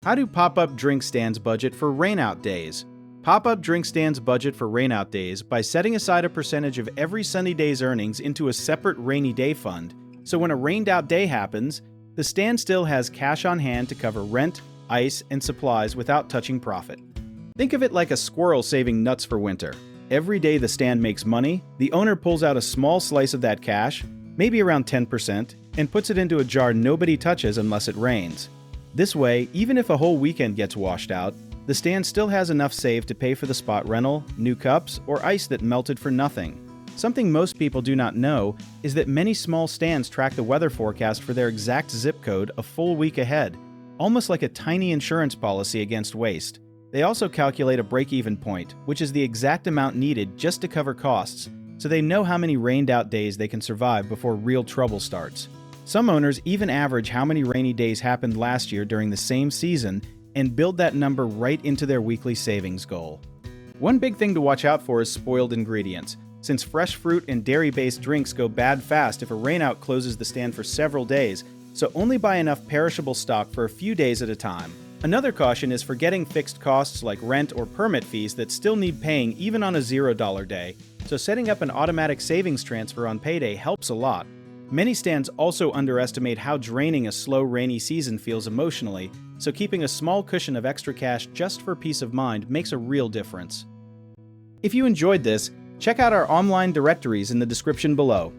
How do pop-up drink stands budget for rainout days? Pop-up drink stands budget for rainout days by setting aside a percentage of every sunny day's earnings into a separate rainy day fund, so when a rained-out day happens, the stand still has cash on hand to cover rent, ice, and supplies without touching profit. Think of it like a squirrel saving nuts for winter. Every day the stand makes money, the owner pulls out a small slice of that cash, maybe around 10%, and puts it into a jar nobody touches unless it rains. This way, even if a whole weekend gets washed out, the stand still has enough saved to pay for the spot rental, new cups, or ice that melted for nothing. Something most people do not know is that many small stands track the weather forecast for their exact zip code a full week ahead, almost like a tiny insurance policy against waste. They also calculate a break-even point, which is the exact amount needed just to cover costs, so they know how many rained-out days they can survive before real trouble starts. Some owners even average how many rainy days happened last year during the same season and build that number right into their weekly savings goal. One big thing to watch out for is spoiled ingredients, since fresh fruit and dairy-based drinks go bad fast if a rainout closes the stand for several days, so only buy enough perishable stock for a few days at a time. Another caution is forgetting fixed costs like rent or permit fees that still need paying even on a $0 day, so setting up an automatic savings transfer on payday helps a lot. Many stands also underestimate how draining a slow rainy season feels emotionally, so keeping a small cushion of extra cash just for peace of mind makes a real difference. If you enjoyed this, check out our online directories in the description below.